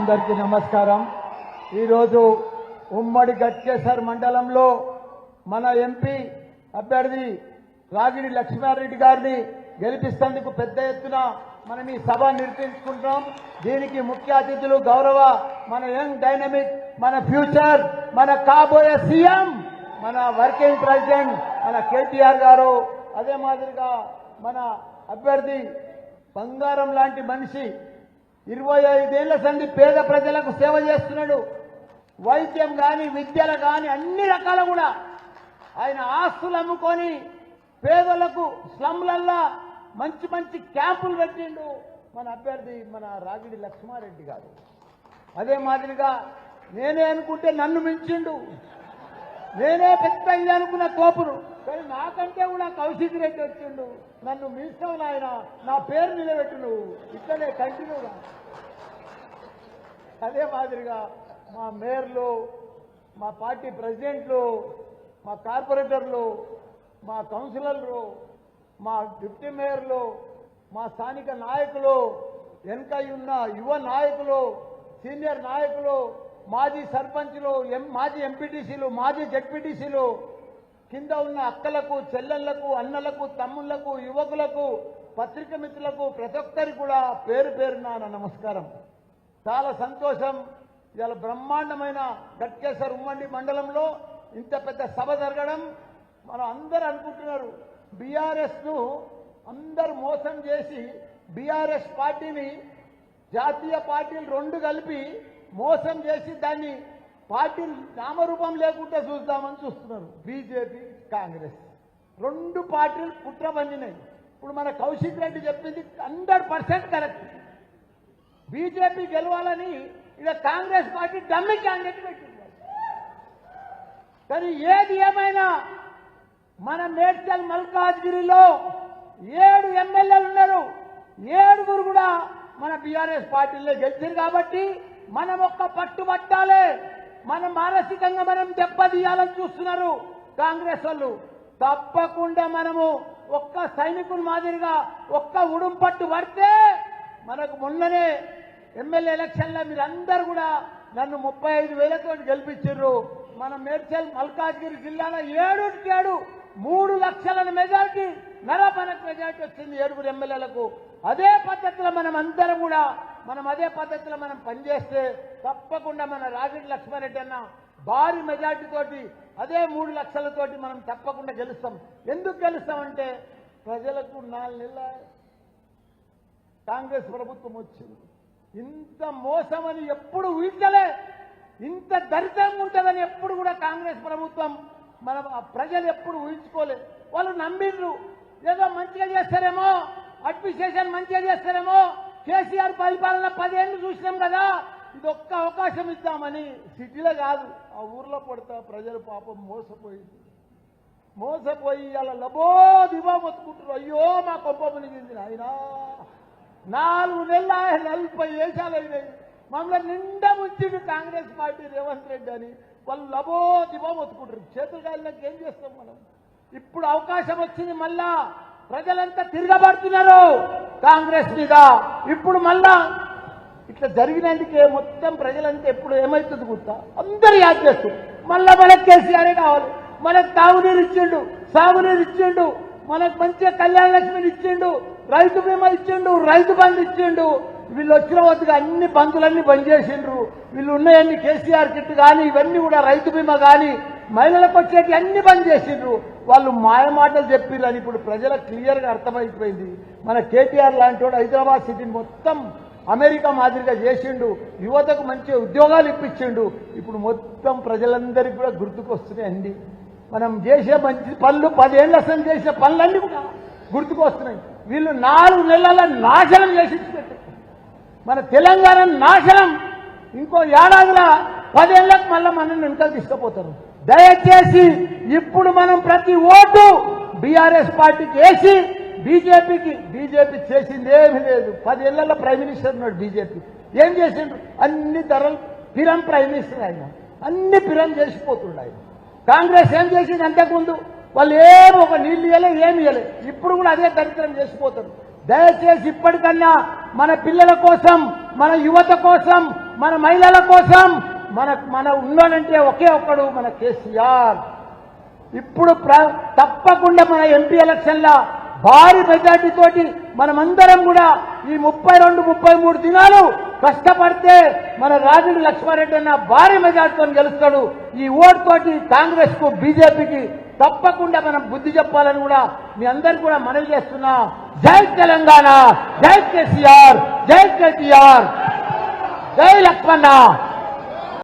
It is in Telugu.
అందరికీ నమస్కారం. ఈరోజు ఉమ్మడి గట్కేసర్ మండలంలో మన ఎంపీ అభ్యర్థి రాగిడి లక్ష్మారెడ్డి గారిని గెలిపిస్తేందుకు పెద్ద ఎత్తున మనం ఈ సభ నిర్వహించుకుంటాం. దీనికి ముఖ్య అతిథులు గౌరవ మన యంగ్ డైనమిక్ మన ఫ్యూచర్ మన కాబోయే సీఎం మన వర్కింగ్ ప్రెసిడెంట్ మన కేటీఆర్ గారు, అదే మాదిరిగా మన అభ్యర్థి బంగారం లాంటి మనిషి 25 ఏళ్ల సంది పేద ప్రజలకు సేవ చేస్తున్నాడు. వైద్యం కానీ విద్యలు కానీ అన్ని రకాల కూడా ఆయన ఆస్తులు అమ్ముకొని పేదలకు స్లమ్లల్లా మంచి మంచి క్యాంపులు పెట్టిండు మన అభ్యర్థి మన రాగిడి లక్ష్మారెడ్డి గారు. అదే మాదిరిగా నేనే అనుకుంటే నన్ను మించిండు, నేనే పెద్ద ఇది అనుకున్న తోపును, కానీ నాకంటే కూడా కౌశిక్ రెడ్డి వచ్చిండు, నన్ను మించడం ఆయన నా పేరు నిలబెట్టు నువ్వు ఇట్లనే కంటిన్యూగా. అదే మాదిరిగా మా మేయర్లు, మా పార్టీ ప్రెసిడెంట్లు, మా కార్పొరేటర్లు, మా కౌన్సిలర్లు, మా డిప్యూటీ మేయర్లు, మా స్థానిక నాయకులు, వెనుక ఉన్న యువ నాయకులు, సీనియర్ నాయకులు, మాజీ సర్పంచ్లు, మాజీ ఎంపీటీసీలు, మాజీ జెడ్పీటీసీలు, కింద ఉన్న అక్కలకు, చెల్లెళ్లకు, అన్నలకు, తమ్ముళ్లకు, యువకులకు, పత్రిక మిత్రులకు ప్రతి ఒక్కరికి కూడా పేరు పేరున నా నమస్కారం. చాలా సంతోషం. ఇవాళ బ్రహ్మాండమైన గట్కేసర్ ఉమ్మడి మండలంలో ఇంత పెద్ద సభ జరగడం. మనం అందరూ అనుకుంటున్నారు బీఆర్ఎస్ను అందరూ మోసం చేసి బీఆర్ఎస్ పార్టీని జాతీయ పార్టీలు రెండు కలిపి మోసం చేసి దాన్ని పార్టీ నామరూపం లేకుండా చూద్దామని చూస్తున్నారు. బీజేపీ కాంగ్రెస్ రెండు పార్టీలు కుట్ర పండినాయి. ఇప్పుడు మన కౌశిక్ రెడ్డి చెప్పింది 100% కరెక్ట్. బీజేపీ గెలవాలని ఇక కాంగ్రెస్ పార్టీ డమ్మి క్యాండిడేట్ పెట్టింది. కానీ ఏది ఏమైనా మన మేడ్చల్ మల్కాజ్గిరిలో 7 ఎమ్మెల్యేలు ఉన్నారు, 7గురు కూడా మన బీఆర్ఎస్ పార్టీలో గెలిచారు. కాబట్టి మనం ఒక్క పట్టుబట్టాలి. మనం మానసికంగా మనం దెబ్బతీయాలని చూస్తున్నారు కాంగ్రెస్ వాళ్ళు. తప్పకుండా మనము ఒక్క సైనికుల మాదిరిగా ఒక్క ఉడుం పట్టు పడితే మనకు మొన్ననే ఎమ్మెల్యే ఎలక్షన్లో మీరందరూ కూడా నన్ను 35,000తో గెలిపించారు. మన మేడ్చల్ మల్కాజ్గిరి జిల్లాలో 7-7 3 లక్షల మెజారిటీ, నరపనకు మెజారిటీ వచ్చింది 7 ఎమ్మెల్యేలకు. అదే పద్ధతిలో మనం అందరం కూడా అదే పద్ధతిలో మనం పనిచేస్తే తప్పకుండా మన రాగిడి లక్ష్మారెడ్డి అన్న భారీ మెజారిటీ తోటి అదే 3 లక్షలతోటి మనం తప్పకుండా గెలుస్తాం. ఎందుకు గెలుస్తామంటే ప్రజలకు 4 నెలల కాంగ్రెస్ ప్రభుత్వం వచ్చింది. ఇంత మోసమని ఎప్పుడు ఊహించలే, ఇంత దరిద్రంగా ఉంటుందని ఎప్పుడు కూడా కాంగ్రెస్ ప్రభుత్వం మన ప్రజలు ఎప్పుడు ఊహించుకోలే. వాళ్ళు నమ్మిండ్రు ఏదో మంచిగా చేస్తారేమో, అడ్మినిస్ట్రేషన్ మంచిగా చేస్తారేమో, కేసీఆర్ పరిపాలన 10 ఏళ్ళు చూసినాం కదా, ఇది ఒక్క అవకాశం ఇద్దామని. సిటీలో కాదు ఆ ఊర్లో పడతా ప్రజలు పాపం మోసపోయి అలా లబో దిబో మొత్తుకుంటారు. అయ్యో మా కొంప మునిగింది ఆయన. 4 నెలల 40 వేషాలు అయినాయి. మమ్మల్ని నిండా ముంచిండు కాంగ్రెస్ పార్టీ రేవంత్ రెడ్డి అని. వాళ్ళు లబో దిబో మొత్తుకుంటారు. చేతులు కాళ్ళకి ఏం చేస్తాం మనం? ఇప్పుడు అవకాశం వచ్చింది, మళ్ళా ప్రజలంతా తిరగబడుతున్నారు కాంగ్రెస్ మీద. ఇప్పుడు మళ్ళా ఇట్లా జరిగినందుకే మొత్తం ప్రజలంతా ఎప్పుడు ఏమవుతుంది గుర్తా అందరూ యాద్ చేస్తారు. మళ్ళా మనకు కేసీఆరే కావాలి. మనకు తాగునీరు ఇచ్చిండు, సాగునీరు ఇచ్చిండు, మనకు మంచిగా కళ్యాణ లక్ష్మిని ఇచ్చిండు, రైతు బీమా ఇచ్చిండు, రైతు బంధు ఇచ్చిండు. వీళ్ళు వచ్చిన వద్దుగా అన్ని బంధులన్నీ బంద్ చేసిండ్రు. వీళ్ళు ఉన్నాయన్ని కేసీఆర్ కిట్ కానీ ఇవన్నీ కూడా రైతు బీమా కానీ మహిళలకు వచ్చేటి అన్ని బంద్ చేసిండ్రు. వాళ్ళు మాయమాటలు చెప్పిర్రు. ఇప్పుడు ప్రజలకు క్లియర్గా అర్థమైపోయింది. మన కేటీఆర్ లాంటి వాడు హైదరాబాద్ సిటీని మొత్తం అమెరికా మాదిరిగా చేసిండు, యువతకు మంచి ఉద్యోగాలు ఇప్పించిండు. ఇప్పుడు మొత్తం ప్రజలందరికీ కూడా గుర్తుకొస్తున్నాయండి. మనం చేసే మంచి పనులు 10 ఏళ్ల అసలు చేసిన పనులన్నీ కూడా గుర్తుకొస్తున్నాయి. వీళ్ళు 4 నెలల నాశనం చేసి పెట్టారు మన తెలంగాణ నాశనం. ఇంకో ఏడాదిలో 10 ఏళ్లకు మళ్ళీ మనల్ని వెనకాల తీసుకుపోతారు. దయచేసి ఇప్పుడు మనం ప్రతి ఓటు బీఆర్ఎస్ పార్టీకి వేసి బీజేపీ చేసింది ఏమీ లేదు. 10 ఏళ్లలో ప్రైమ్ మినిస్టర్ ఉన్నాడు బీజేపీ. ఏం చేసిండ్రు? అన్ని ధరలు పిరం ప్రైమ్ మినిస్టర్ ఆయన, అన్ని పిరం చేసిపోతుండే ఆయన. కాంగ్రెస్ ఏం చేసింది? అంతకుముందు వాళ్ళు ఒక నీళ్ళు ఇవ్వలే, ఏమి ఇవ్వలే. ఇప్పుడు కూడా అదే దరిద్రం చేసిపోతారు. దయచేసి ఇప్పటికన్నా మన పిల్లల కోసం, మన యువత కోసం, మన మహిళల కోసం మన ఉన్నాడంటే ఒకే ఒక్కడు మన కేసీఆర్. ఇప్పుడు తప్పకుండా మన ఎంపీ ఎలక్షన్ల భారీ మెజార్టీ తోటి మనమందరం కూడా ఈ 32-33 దినాలు కష్టపడితే మన రాజుడి లక్ష్మారెడ్డి అన్న భారీ మెజార్టీతో గెలుస్తాడు. ఈ ఓటు తోటి కాంగ్రెస్ కు బీజేపీకి తప్పకుండా మనం బుద్ధి చెప్పాలని కూడా మీ అందరికీ కూడా మనవి చేస్తున్నా. జై తెలంగాణ, జై కేసీఆర్, జై కేటీఆర్, జై లక్ష్మణ.